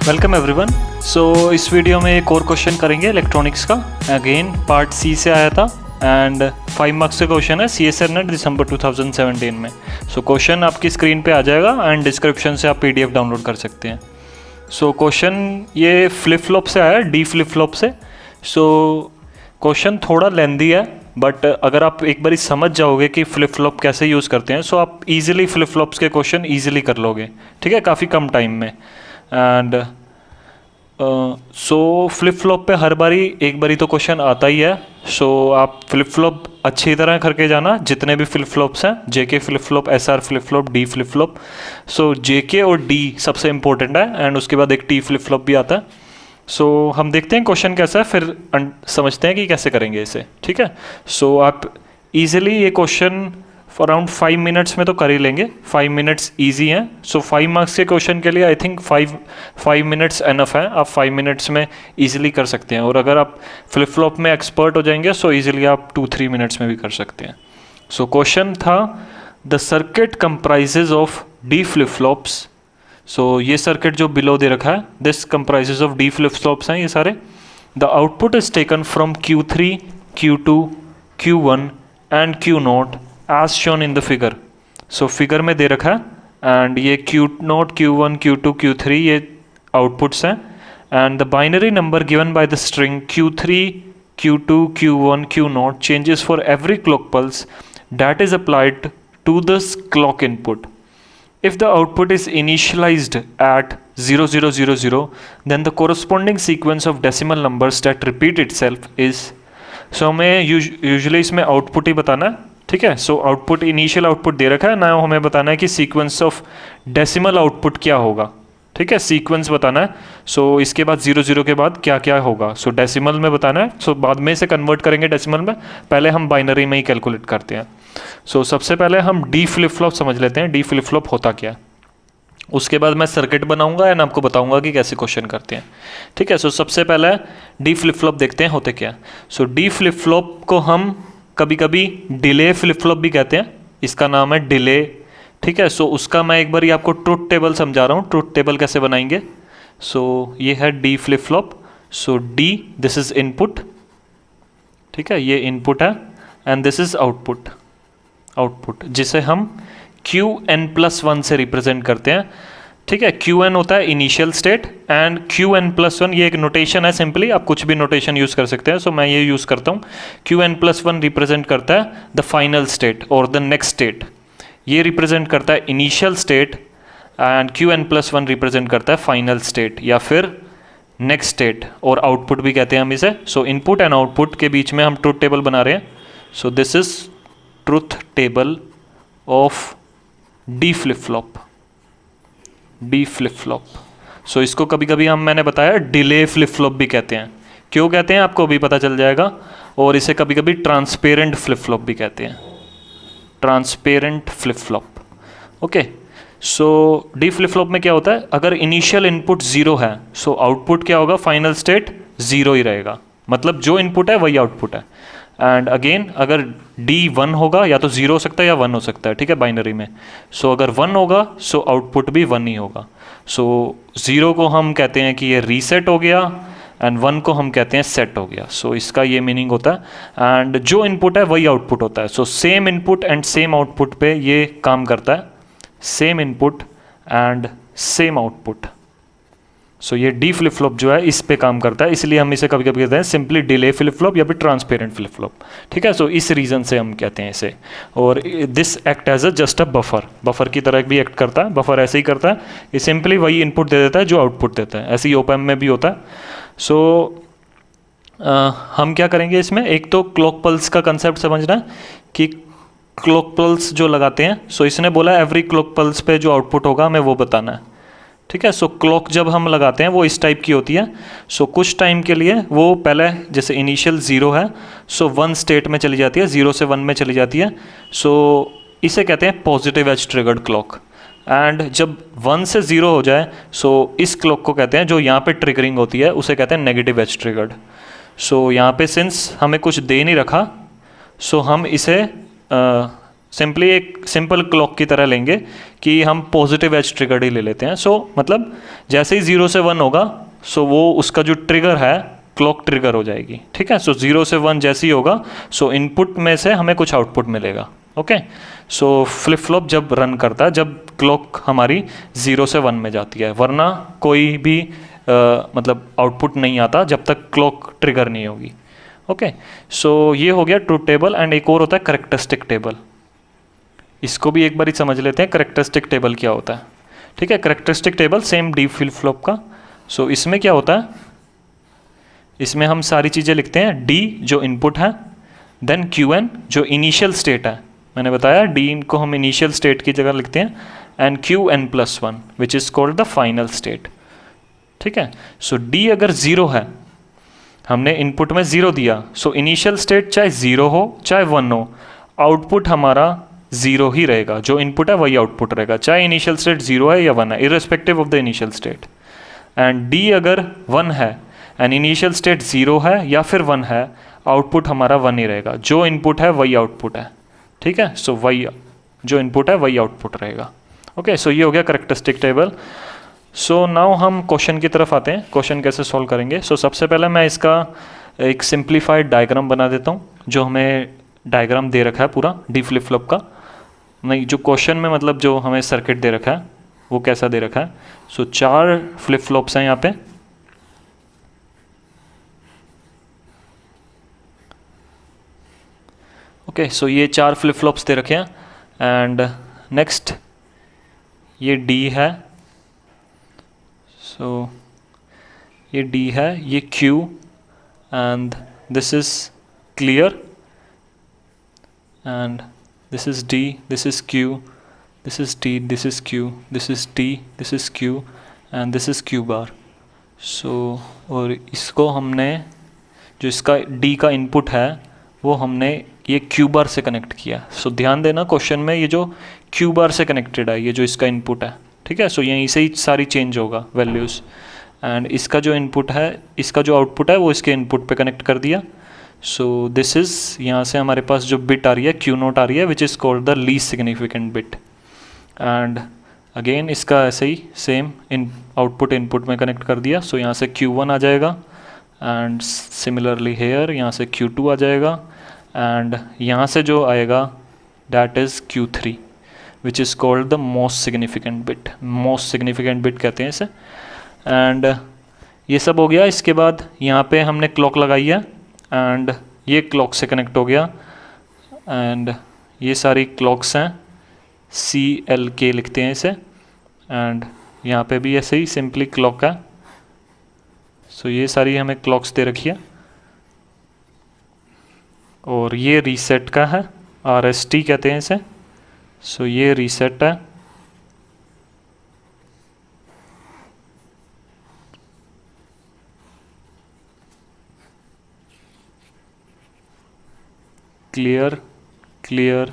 Welcome everyone. सो इस video में एक और क्वेश्चन करेंगे इलेक्ट्रॉनिक्स का। अगेन पार्ट सी से आया था एंड 5 मार्क्स का क्वेश्चन है CSR नेट दिसंबर 2017 में। सो क्वेश्चन आपकी स्क्रीन पे आ जाएगा एंड डिस्क्रिप्शन से आप PDF डाउनलोड कर सकते हैं। सो क्वेश्चन ये फ्लिप फ्लॉप से आया है, डी फ्लिप फ्लॉप से। सो क्वेश्चन थोड़ा लेंदी है बट अगर आप एक बारी समझ जाओगे कि फ्लिप फ्लॉप कैसे यूज़ करते हैं सो आप इजीली फ्लिप फ्लॉप्स के क्वेश्चन इजीली कर लोगे, ठीक है, काफ़ी कम टाइम में। एंड सो फ्लिप फ्लॉप पे हर बारी एक बारी तो क्वेश्चन आता ही है। सो आप फ्लिप फ्लॉप अच्छी तरह करके जाना, जितने भी फ्लिप फ्लॉप्स हैं, JK flip flop, SR flip flop, D flip flop. So JK और D सबसे इम्पोर्टेंट है एंड उसके बाद एक T फ्लिप फ्लॉप भी आता है। सो हम देखते हैं क्वेश्चन कैसा है, फिर समझते हैं कि कैसे करेंगे इसे, ठीक है। सो आप इजीली ये क्वेश्चन अराउंड 5 मिनट्स में तो कर ही लेंगे। 5 मिनट्स इजी हैं। सो 5 मार्क्स के क्वेश्चन के लिए आई थिंक 5 मिनट्स एनफ है। आप 5 मिनट्स में इजीली कर सकते हैं और अगर आप फ्लिप फ्लॉप में एक्सपर्ट हो जाएंगे सो इजीली आप 2-3 मिनट्स में भी कर सकते हैं। सो क्वेश्चन था the circuit comprises of D flip flops. So ये सर्किट जो बिलो दे रखा है, this comprises of D flip flops हैं ये सारे। The output is taken from Q3, Q2, Q1 and Q0 as shown in the figure। so figure में दे रखा है एंड ये Q0, Q1, Q2, Q3 ये आउटपुट्स हैं and the binary number given by the string Q3, Q2, Q1, Q0 changes for every clock pulse that is applied to this clock input। if the output is initialized at 0000 then the corresponding sequence of decimal numbers that repeat itself is। so हमें usually इसमें output ही बताना है, ठीक है। So output initial output दे रखा है ना, हमें बताना है कि सीक्वेंस ऑफ डेसिमल आउटपुट क्या होगा, ठीक है, सीक्वेंस बताना है। सो इसके बाद 00 के बाद क्या क्या होगा, सो डेसिमल में बताना है। सो बाद में इसे कन्वर्ट करेंगे डेसिमल में, पहले हम बाइनरी में ही कैलकुलेट करते हैं। सो सबसे पहले हम डी फ्लिप फ्लॉप समझ लेते हैं, डी फ्लिप फ्लॉप होता क्या है। उसके बाद मैं सर्किट बनाऊंगा एंड आपको बताऊंगा कि कैसे क्वेश्चन करते हैं, ठीक है। सो सबसे पहले डी फ्लिप फ्लॉप देखते हैं होते क्या। सो डी फ्लिप फ्लॉप को हम कभी कभी डिले फ्लिप फ्लॉप भी कहते हैं, इसका नाम है डिले, ठीक है। सो उसका मैं एक बार आपको ट्रुथ टेबल समझा रहा हूँ, ट्रुथ टेबल कैसे बनाएंगे। सो ये है D flip flop. So D this is input, ठीक है, ये इनपुट है and this is output, output जिसे हम Qn+1 से रिप्रेजेंट करते हैं, ठीक है। Qn होता है इनिशियल स्टेट एंड Qn+1 ये एक नोटेशन है, सिंपली आप कुछ भी नोटेशन यूज कर सकते हैं। सो मैं ये यूज करता हूँ। Qn+1 रिप्रेजेंट करता है द फाइनल स्टेट और द नेक्स्ट स्टेट, ये रिप्रेजेंट करता है initial state and Qn+1 represent करता है फाइनल स्टेट या फिर नेक्स्ट स्टेट, और आउटपुट भी कहते हैं हम इसे। सो इनपुट एंड आउटपुट के बीच में हम ट्रुथ टेबल बना रहे हैं। So this is truth table of D flip flop, D flip flop. So इसको कभी कभी हम, मैंने बताया, डिले फ्लिप फ्लॉप भी कहते हैं। क्यों कहते हैं आपको भी पता चल जाएगा। और इसे कभी कभी ट्रांसपेरेंट फ्लिप फ्लॉप भी कहते हैं, ट्रांसपेरेंट फ्लिप फ्लॉप, ओके। सो डी फ्लिप फ्लॉप में क्या होता है, अगर इनिशियल इनपुट 0 है सो आउटपुट क्या होगा, फाइनल स्टेट 0 ही रहेगा, मतलब जो इनपुट है वही आउटपुट है। एंड अगेन अगर D 1 होगा, या तो 0 हो सकता है या 1 हो सकता है, ठीक है, बाइनरी में। सो अगर 1 होगा सो आउटपुट भी 1 ही होगा। सो 0 को हम कहते हैं कि ये रीसेट हो गया एंड 1 को हम कहते हैं सेट हो गया। सो इसका ये मीनिंग होता है एंड जो इनपुट है वही आउटपुट होता है। So same input and same output पे ये काम करता है, same input and same output. So ये डी फ्लिप फ्लॉप जो है इस पे काम करता है, इसलिए हम इसे कभी कभी कहते हैं सिंपली डिले फ्लिप फ्लॉप या फिर ट्रांसपेरेंट फ्लिप फ्लॉप, ठीक है। सो इस रीज़न से हम कहते हैं इसे। और this act as a just a buffer, buffer की तरह भी एक्ट करता है। बफर ऐसे ही करता है, ये सिंपली वही इनपुट दे देता है जो आउटपुट देता है। ऐसे ही ओप एम्प में भी होता है। सो हम क्या करेंगे इसमें, एक तो क्लॉक पल्स का कंसेप्ट समझना है कि क्लॉक पल्स जो लगाते हैं, सो इसने बोला एवरी क्लॉक पल्स पे जो आउटपुट होगा हमें वो बताना है, ठीक है। सो क्लॉक जब हम लगाते हैं वो इस टाइप की होती है। सो कुछ टाइम के लिए वो पहले जैसे इनिशियल 0 है सो 1 स्टेट में चली जाती है, 0 से 1 में चली जाती है। सो इसे कहते हैं positive edge triggered clock. And जब 1 से 0 हो जाए सो इस क्लॉक को कहते हैं, जो यहाँ पे ट्रिगरिंग होती है उसे कहते हैं नेगेटिव एज ट्रिगर्ड। सो यहाँ पे सिंस हमें कुछ दे नहीं रखा सो हम इसे सिंपली एक सिंपल क्लॉक की तरह लेंगे कि हम पॉजिटिव एज ट्रिगर्ड ही ले लेते हैं। सो मतलब जैसे ही 0 से 1 होगा सो वो उसका जो ट्रिगर है क्लॉक ट्रिगर हो जाएगी, ठीक है। सो 0 से 1 जैसे ही होगा सो इनपुट में से हमें कुछ आउटपुट मिलेगा, ओके। सो फ्लिप फ्लॉप जब रन करता है जब क्लॉक हमारी 0 से 1 में जाती है, वरना कोई भी मतलब आउटपुट नहीं आता जब तक क्लॉक ट्रिगर नहीं होगी, ओके। सो ये हो गया ट्रूथ टेबल। एंड एक और होता है करेक्टरिस्टिक टेबल, इसको भी एक बार ही समझ लेते हैं करेक्टरिस्टिक टेबल क्या होता है, ठीक है। Characteristic table same D flip flop का। सो इसमें क्या होता है, इसमें हम सारी चीज़ें लिखते हैं, डी जो इनपुट है, देन क्यू एन जो इनिशियल स्टेट है, मैंने बताया डी को हम इनिशियल स्टेट की जगह लिखते हैं, and Q N plus one which is called the final state, ठीक है। सो डी अगर 0 है, हमने इनपुट में 0 दिया, सो इनिशियल स्टेट चाहे 0 हो चाहे 1 हो, आउटपुट हमारा 0 ही रहेगा, जो इनपुट है वही आउटपुट रहेगा, चाहे इनिशियल स्टेट 0 है या 1 है, irrespective of the initial state. And D अगर 1 है एंड इनिशियल स्टेट 0 है या फिर 1 है, आउटपुट हमारा 1 ही रहेगा, जो इनपुट है वही आउटपुट है, ठीक है। सो वही जो इनपुट है वही आउटपुट रहेगा, ओके। सो ये हो गया करेक्टरिस्टिक टेबल। सो नाउ हम क्वेश्चन की तरफ आते हैं, क्वेश्चन कैसे सॉल्व करेंगे। सो सबसे पहले मैं इसका एक सिंप्लीफाइड डायग्राम बना देता हूँ, जो हमें डायग्राम दे रखा है पूरा डी फ्लिप फ्लॉप का, नहीं जो क्वेश्चन में मतलब जो हमें सर्किट दे रखा है वो कैसा दे रखा है। सो 4 फ्लिप फ्लॉप्स हैं यहाँ पे, ओके। सो ये 4 फ्लिप फ्लॉप्स दे रखे हैं। एंड नेक्स्ट ये डी है, सो ये डी है, ये Q, and this is clear, and this is D, this is Q, this is D, this is Q, this is D, this is Q, and this is Q bar. So और इसको हमने जो इसका D का input है वो हमने ये Q बार से कनेक्ट किया। सो ध्यान देना क्वेश्चन में ये जो Q बार से कनेक्टेड है, ये जो इसका इनपुट है, ठीक है। सो यहीं से ही सारी चेंज होगा वैल्यूज़, एंड इसका जो इनपुट है, इसका जो आउटपुट है वो इसके इनपुट पे कनेक्ट कर दिया। सो दिस इज़, यहाँ से हमारे पास जो बिट आ रही है Q नोट आ रही है, विच is called the least significant bit. And again इसका ऐसे ही सेम इन आउटपुट इनपुट में कनेक्ट कर दिया। सो यहाँ से Q1 आ जाएगा, एंड सिमिलरली हेयर यहाँ से Q2 आ जाएगा, एंड यहाँ से जो आएगा that is Q3 which is called the most significant bit, most significant bit कहते हैं इसे। एंड ये सब हो गया। इसके बाद यहाँ पे हमने क्लॉक लगाई है, एंड ये क्लॉक से कनेक्ट हो गया, एंड ये सारी क्लॉक्स हैं, CLK लिखते हैं इसे, एंड यहाँ पे भी ऐसे ही सिंपली क्लॉक है। सो ये सारी हमें क्लॉक्स दे रखी है, और ये रीसेट का है, RST कहते हैं इसे। सो ये रीसेट है, क्लियर क्लियर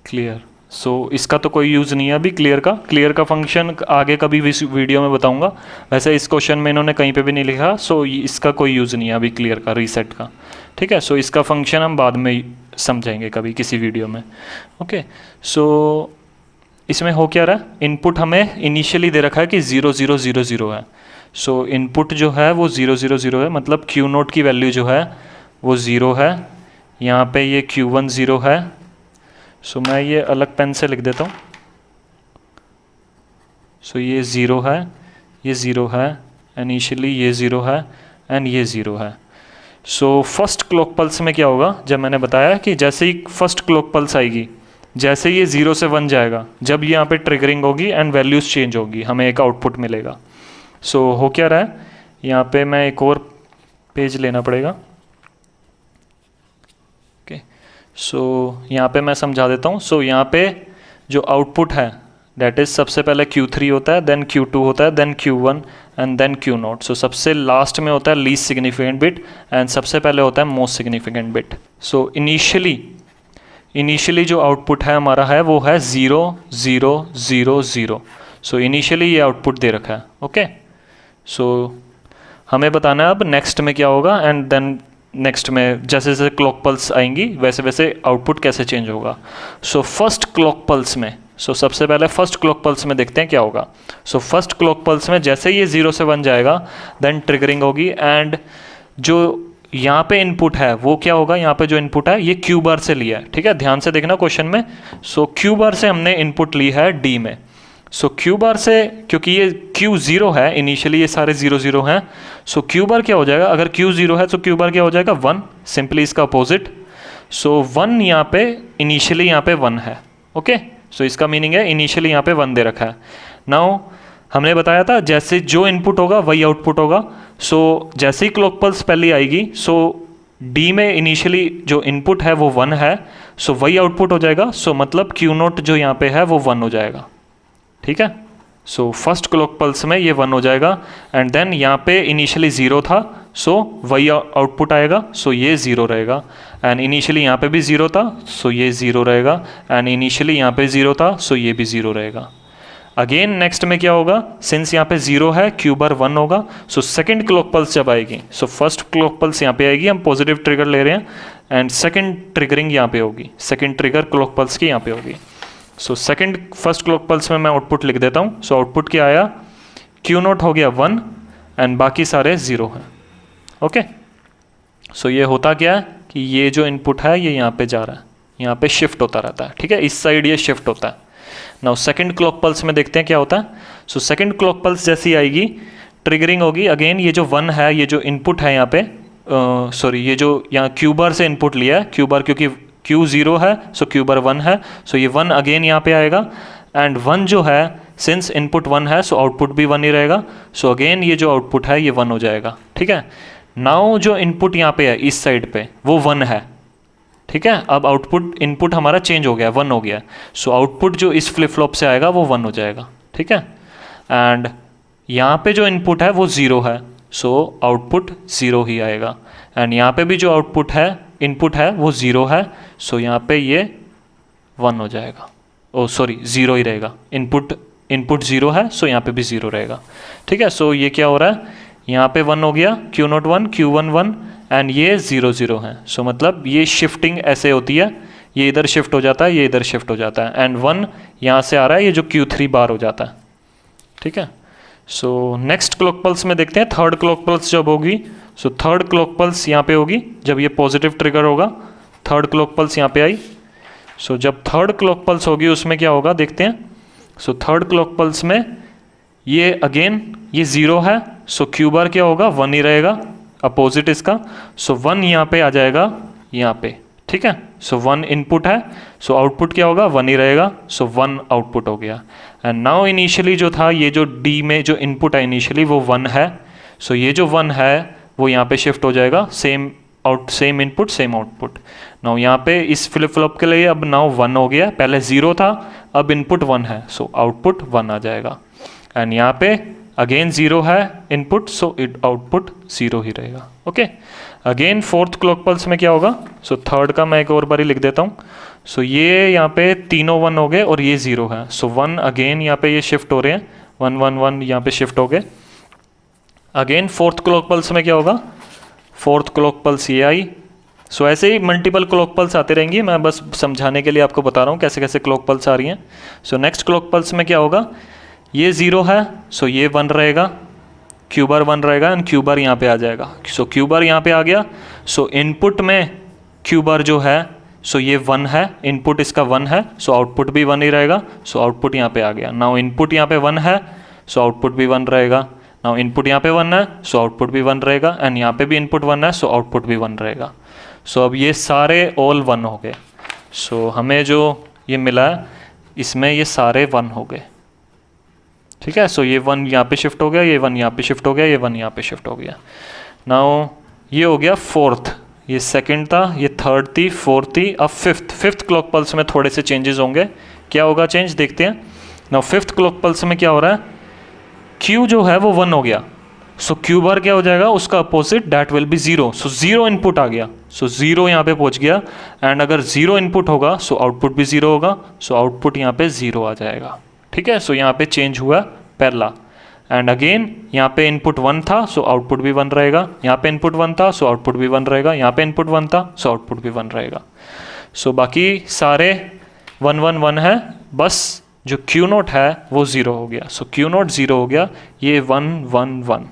क्लियर। सो इसका तो कोई यूज़ नहीं है अभी क्लियर का, क्लियर का फंक्शन आगे कभी भी वीडियो में बताऊंगा। वैसे इस क्वेश्चन में इन्होंने कहीं पे भी नहीं लिखा, सो इसका कोई यूज़ नहीं है अभी क्लियर का, रीसेट का, ठीक है। सो इसका फंक्शन हम बाद में समझेंगे कभी किसी वीडियो में, ओके। सो इसमें हो क्या रहा है, इनपुट हमें इनिशियली दे रखा है कि 0 0 0 0 है। सो इनपुट जो है वो 0 0 0 है, मतलब Q नोट की वैल्यू जो है वो 0 है, यहाँ पे ये Q1 0 है। सो मैं ये अलग पेन से लिख देता हूँ। सो ये 0 है, ये 0 है, इनिशियली ये 0 है, एंड ये 0 है। सो फर्स्ट क्लॉक पल्स में क्या होगा, जब मैंने बताया कि जैसे ही फर्स्ट क्लॉक पल्स आएगी, जैसे ये 0 से 1 जाएगा, जब यहाँ पे ट्रिगरिंग होगी एंड वैल्यूज़ चेंज होगी, हमें एक आउटपुट मिलेगा। सो हो क्या रहा है, यहाँ पे मैं एक और पेज लेना पड़ेगा, सो यहाँ पे मैं समझा देता हूँ। सो यहाँ पे जो आउटपुट है दैट इज़ सबसे पहले Q3 होता है, देन Q2 होता है, then Q1 and then Q not. So सबसे लास्ट में होता है लीस्ट सिग्निफिकेंट बिट, एंड सबसे पहले होता है most significant bit. So initially जो आउटपुट है हमारा है वो है 0 0 0 0। सो इनिशियली ये आउटपुट दे रखा है, ओके। सो हमें बताना है अब नेक्स्ट में क्या होगा, एंड देन नेक्स्ट में जैसे जैसे क्लॉक पल्स आएंगी वैसे वैसे आउटपुट कैसे चेंज होगा। सो फर्स्ट क्लॉक पल्स में, सबसे पहले फर्स्ट क्लॉक पल्स में देखते हैं क्या होगा। फर्स्ट क्लॉक पल्स में जैसे ये 0 से 1 जाएगा देन ट्रिगरिंग होगी, एंड जो यहाँ पे इनपुट है वो क्या होगा, यहाँ पे जो इनपुट है ये क्यू बार से लिया है, ठीक है, ध्यान से देखना क्वेश्चन में। क्यू बार से हमने इनपुट ली है डी में। क्यू बार से, क्योंकि ये क्यू 0 है, इनिशियली ये सारे 0 0 हैं, क्यू बार क्या हो जाएगा, अगर क्यू 0 है तो क्यू बार क्या हो जाएगा 1, सिंपली इसका अपोजिट। 1 यहाँ पे इनिशियली यहाँ पे 1 है, ओके। इसका मीनिंग है इनिशियली यहाँ पे 1 दे रखा है। नाउ हमने बताया था जैसे जो इनपुट होगा वही आउटपुट होगा। जैसे ही क्लॉक पल्स पहले आएगी, डी में इनिशियली जो इनपुट है वो 1 है, वही आउटपुट हो जाएगा। मतलब क्यू नोट जो यहाँ पे है वो 1 हो जाएगा, ठीक है। फर्स्ट क्लॉक पल्स में ये 1 हो जाएगा, एंड देन यहाँ पे इनिशियली 0 था, वही आउटपुट आएगा, ये 0 रहेगा। एंड इनिशियली यहाँ पे भी 0 था, ये 0 रहेगा, एंड इनिशियली यहाँ पे 0 था, ये भी 0 रहेगा। अगेन नेक्स्ट में क्या होगा, सिंस यहाँ पे 0 है क्यू बार 1 होगा। सेकंड क्लॉक पल्स जब आएगी, फर्स्ट क्लॉक पल्स यहाँ पे आएगी, हम पॉजिटिव ट्रिगर ले रहे हैं, एंड सेकंड ट्रिगरिंग यहाँ पे होगी, सेकंड ट्रिगर क्लॉक पल्स की यहाँ पे होगी। सेकंड फर्स्ट क्लॉक पल्स में मैं आउटपुट लिख देता हूँ। आउटपुट क्या आया, क्यू नोट हो गया 1 एंड बाकी सारे 0 हैं, ओके। ये होता क्या है कि ये जो इनपुट है ये यहाँ पे जा रहा है, यहाँ पे शिफ्ट होता रहता है, ठीक है, इस साइड ये शिफ्ट होता है। नाउ सेकंड क्लॉक पल्स में देखते हैं क्या होता है। सेकंड क्लॉक पल्स जैसी आएगी ट्रिगरिंग होगी, अगेन ये जो 1 है, ये जो इनपुट है यहाँ पे, ये जो यहाँ क्यू बार से इनपुट लिया है, क्यू बार क्योंकि क्यू 0 है, क्यू बार 1 है, ये 1 अगेन यहाँ पे आएगा, एंड 1 जो है सिंस इनपुट 1 है, आउटपुट भी 1 ही रहेगा। अगेन ये जो आउटपुट है ये 1 हो जाएगा, ठीक है। नाउ जो इनपुट यहाँ पे है इस साइड पे वो 1 है, ठीक है। अब आउटपुट इनपुट हमारा चेंज हो गया, 1 हो गया, आउटपुट जो इस फ्लिप फ्लॉप से आएगा वो 1 हो जाएगा, ठीक है। एंड यहाँ पे जो इनपुट है वो 0 है, आउटपुट 0 ही आएगा, एंड यहाँ पे भी जो आउटपुट है इनपुट है वो 0 है, यहाँ पे ये 1 हो जाएगा, 0 ही रहेगा। इनपुट 0 है, यहाँ पे भी 0 रहेगा, ठीक है। ये क्या हो रहा है, यहाँ पे 1 हो गया, क्यू नोट 1, क्यू 1 1, एंड ये 0 0 है। मतलब ये शिफ्टिंग ऐसे होती है, ये इधर शिफ्ट हो जाता है, ये इधर शिफ्ट हो जाता है, एंड 1 यहाँ से आ रहा है, ये जो Q3 बार हो जाता है, ठीक है। नेक्स्ट क्लॉक पल्स में देखते हैं थर्ड क्लॉक पल्स जब होगी। थर्ड क्लॉक पल्स यहाँ पे होगी जब ये पॉजिटिव ट्रिगर होगा, थर्ड क्लॉक पल्स यहाँ पे आई। जब थर्ड क्लॉक पल्स होगी उसमें क्या होगा देखते हैं। थर्ड क्लॉक पल्स में ये अगेन ये 0 है, क्यू बार क्या होगा 1 ही रहेगा, अपोजिट इसका। 1 यहाँ पे आ जाएगा यहाँ पे, ठीक है। 1 इनपुट है, आउटपुट क्या होगा 1 ही रहेगा, 1 आउटपुट हो गया। एंड नाउ इनिशियली जो था ये जो डी में जो इनपुट है इनिशियली वो 1 है, ये जो 1 है वो यहाँ पे शिफ्ट हो जाएगा, same input same output. Now यहाँ पे इस फ्लिप फ्लॉप के लिए अब नाउ 1 हो गया, पहले 0 था, अब इनपुट 1 है, आउटपुट 1 आ जाएगा। एंड यहाँ पे अगेन 0 है इनपुट, आउटपुट 0 ही रहेगा, okay. Again fourth clock pulse में क्या होगा, थर्ड का मैं एक और बारी लिख देता हूँ। ये यहाँ पे तीनों 1 हो गए और ये 0 है, 1 अगेन यहाँ पे ये शिफ्ट हो रहे हैं, 1 1 1 यहाँ पे शिफ्ट हो गए। अगेन फोर्थ क्लॉक पल्स में क्या होगा, फोर्थ क्लॉक पल्स ये आई। ऐसे ही मल्टीपल क्लॉक पल्स आते रहेंगी, मैं बस समझाने के लिए आपको बता रहा हूँ कैसे कैसे क्लॉक पल्स आ रही हैं। नेक्स्ट क्लॉक पल्स में क्या होगा, ये 0 है, ये 1 रहेगा, क्यू बार 1 रहेगा, एंड क्यू बार यहाँ पे आ जाएगा। क्यू बार यहाँ पे आ गया, इनपुट में क्यू बार जो है ये 1 है, इनपुट इसका 1 है, आउटपुट भी 1 ही रहेगा, आउटपुट यहाँ पे आ गया। नाउ इनपुट यहाँ पे 1 है, आउटपुट भी 1 रहेगा। नाउ इनपुट यहाँ पे 1 है, आउटपुट भी 1 रहेगा, एंड यहाँ पे भी इनपुट 1 है, आउटपुट भी 1 रहेगा। अब ये सारे ऑल 1 हो गए। हमें जो ये मिला है इसमें ये सारे 1 हो गए, ठीक है। ये 1 यहाँ पे शिफ्ट हो गया, ये 1 यहाँ पे शिफ्ट हो गया, ये 1 यहाँ पे शिफ्ट हो गया। नाउ ये हो गया फोर्थ, ये सेकंड था, ये थर्ड थी, फोर्थ थी। अब फिफ्थ क्लॉक पल्स में थोड़े से चेंजेस होंगे। क्या होगा चेंज देखते हैं। नाउ फिफ्थ क्लॉक पल्स में क्या हो रहा है, Q जो है वो 1 हो गया, Q बार क्या हो जाएगा, उसका opposite that will be 0। 0 input आ गया, 0 यहाँ पे पहुँच गया, एंड अगर 0 इनपुट होगा आउटपुट भी 0 होगा, आउटपुट यहाँ पे 0 आ जाएगा, ठीक है। यहाँ पे चेंज हुआ पहला। एंड अगेन यहाँ पे इनपुट 1 था सो आउटपुट भी 1 रहेगा, यहाँ पे इनपुट 1 था सो आउटपुट भी 1 रहेगा, यहाँ पे इनपुट 1 था सो आउटपुट भी 1 रहेगा। सो बाकी सारे 1 1 1 है, बस जो Q नोट है वो 0 हो गया। सो Q नोट 0 हो गया, ये 1 1 1।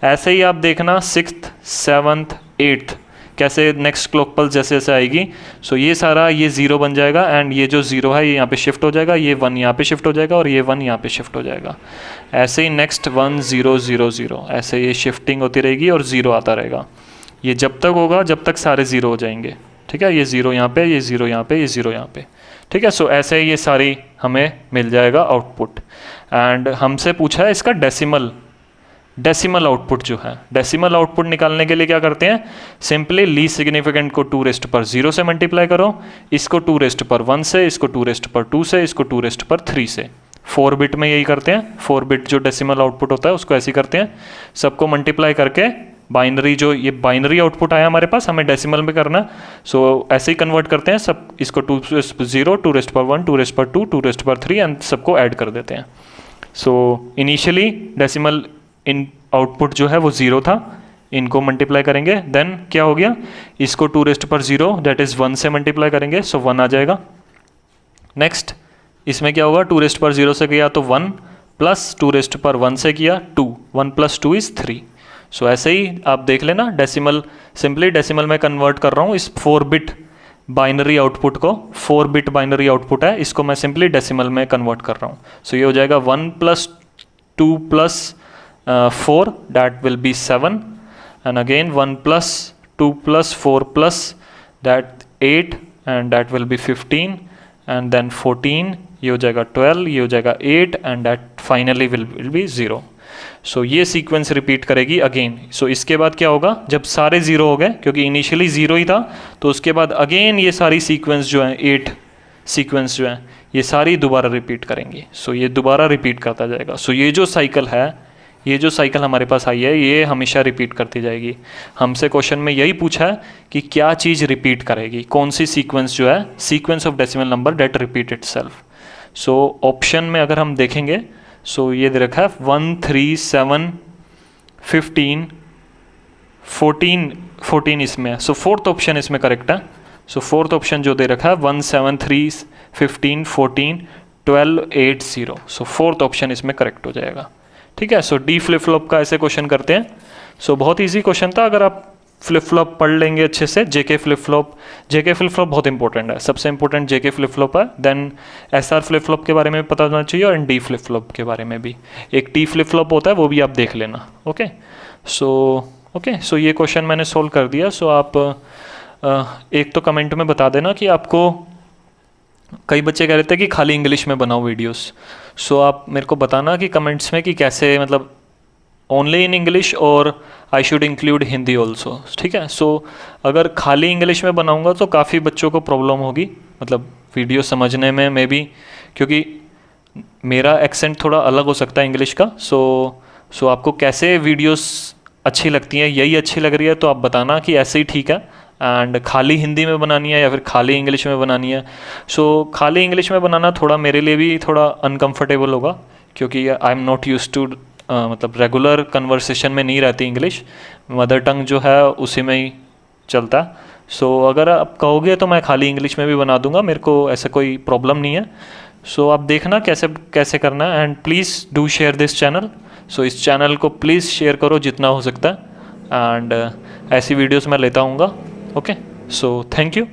ऐसे ही आप देखना 6th 7th 8th कैसे नेक्स्ट क्लॉक पल्स जैसे जैसे आएगी। सो ये सारा ये 0 बन जाएगा एंड ये जो 0 है ये यहाँ पे शिफ्ट हो जाएगा, ये 1 यहाँ पे शिफ्ट हो जाएगा और ये 1 यहाँ पे शिफ्ट हो जाएगा। ऐसे ही नेक्स्ट 1 0 0 0 ऐसे ये शिफ्टिंग होती रहेगी और 0 आता रहेगा। ये जब तक होगा जब तक सारे 0 हो जाएंगे, ठीक है। ये 0 यहाँ पे, ये 0 यहाँ पे, ये 0 यहाँ पे, ठीक है। सो ऐसे ही ये सारी हमें मिल जाएगा आउटपुट। एंड हमसे पूछा है इसका डेसिमल आउटपुट जो है। डेसिमल आउटपुट निकालने के लिए क्या करते हैं, सिंपली लीस्ट सिग्निफिकेंट को 2 रेस्ट पर 0 से मल्टीप्लाई करो, इसको 2 रेस्ट पर 1 से, इसको 2 रेस्ट पर 2 से, इसको 2 रेस्ट पर 3 से। 4 बिट में यही करते हैं, 4 बिट जो डेसिमल आउटपुट होता है उसको ऐसे ही करते हैं, सबको मल्टीप्लाई करके बाइनरी जो ये बाइनरी आउटपुट आया हमारे पास हमें डेसिमल में करना। सो ऐसे ही कन्वर्ट करते हैं सब, इसको 2 0 2 रेस्ट पर 1 2 रेस्ट पर 2 2 रेस्ट पर 3 एंड सबको ऐड कर देते हैं। So initially decimal in output जो है वो 0 था, इनको मल्टीप्लाई करेंगे, देन क्या हो गया, इसको 2 रेस्ट पर 0 दैट इज़ 1 से मल्टीप्लाई करेंगे सो 1 आ जाएगा। नेक्स्ट इसमें क्या होगा, 2 रेस्ट पर 0 से किया तो 1 प्लस 2 रेस्ट पर 1 से किया 2, 1 प्लस 2 इज़ 3। सो ऐसे ही आप देख लेना डेसिमल, सिंपली डेसिमल में कन्वर्ट कर रहा हूँ इस 4 बिट बाइनरी आउटपुट को, 4 बिट बाइनरी आउटपुट है, इसको मैं सिंपली डेसिमल में कन्वर्ट कर रहा हूँ। सो ये हो जाएगा 1 plus 2 plus 4 that will be 7 and again 1 plus 2 plus 4 plus that 8 and that will be 15 and then 14, ये हो जाएगा 12, ये हो जाएगा 8 and that finally will be 0। सो ये सीक्वेंस रिपीट करेगी अगेन। सो इसके बाद क्या होगा, जब सारे 0 हो गए क्योंकि इनिशियली 0 ही था, तो उसके बाद अगेन ये सारी सीक्वेंस जो है 8 सीक्वेंस जो है ये सारी दोबारा रिपीट करेंगी। सो ये दोबारा रिपीट करता जाएगा। सो ये जो साइकिल है, ये जो साइकिल हमारे पास आई है ये हमेशा रिपीट करती जाएगी। हमसे क्वेश्चन में यही पूछा है कि क्या चीज़ रिपीट करेगी, कौन सी सीक्वेंस जो है, sequence of decimal number that repeat itself. So option में अगर हम देखेंगे सो ये दे रखा है 1 3 7 15 14 इसमें है। सो 4th ऑप्शन इसमें करेक्ट है। सो 4th ऑप्शन जो दे रखा है 1 7 3 15 14 12 8 0। सो 4th ऑप्शन इसमें करेक्ट हो जाएगा, ठीक है। सो डी फ्लिप फ्लॉप का ऐसे क्वेश्चन करते हैं। सो बहुत इजी क्वेश्चन था, अगर आप फ्लिप फ्लॉप पढ़ लेंगे अच्छे से। जेके फ्लिप फ्लॉप बहुत इंपॉर्टेंट है, सबसे इंपॉर्टेंट जेके फ्लिप फ्लॉप है। देन एसआर फ्लिप फ्लॉप के बारे में पता होना चाहिए और डी फ्लिप फ्लॉप के बारे में भी। एक टी फ्लिप फ्लॉप होता है वो भी आप देख लेना। ओके सो ये क्वेश्चन मैंने सोल्व कर दिया। सो आप एक तो कमेंट में बता देना कि आपको, कई बच्चे कह रहे थे कि खाली इंग्लिश में बनाओ वीडियोस। सो आप मेरे को बताना कि कमेंट्स में कि कैसे, मतलब ओनली इन इंग्लिश और I should include Hindi also, ठीक है। सो अगर खाली इंग्लिश में बनाऊंगा तो काफ़ी बच्चों को प्रॉब्लम होगी, मतलब वीडियो समझने में मे बी, क्योंकि मेरा एक्सेंट थोड़ा अलग हो सकता है इंग्लिश का। सो आपको कैसे वीडियोस अच्छी लगती हैं, यही अच्छी लग रही है तो आप बताना कि ऐसे ही ठीक है, एंड खाली हिंदी में बनानी है या फिर खाली इंग्लिश में बनानी है। सो खाली इंग्लिश में बनाना थोड़ा मेरे लिए भी थोड़ा अनकंफर्टेबल होगा, क्योंकि I am not use to, मतलब रेगुलर कन्वर्सेशन में नहीं रहती इंग्लिश, मदर टंग जो है उसी में ही चलता है। सो अगर आप कहोगे तो मैं खाली इंग्लिश में भी बना दूंगा, मेरे को ऐसा कोई प्रॉब्लम नहीं है। सो आप देखना कैसे करना है, and please do share this channel. So इस चैनल को प्लीज़ शेयर करो जितना हो सकता है, एंड ऐसी वीडियोस मैं लेता हूँगा। Okay, so thank you.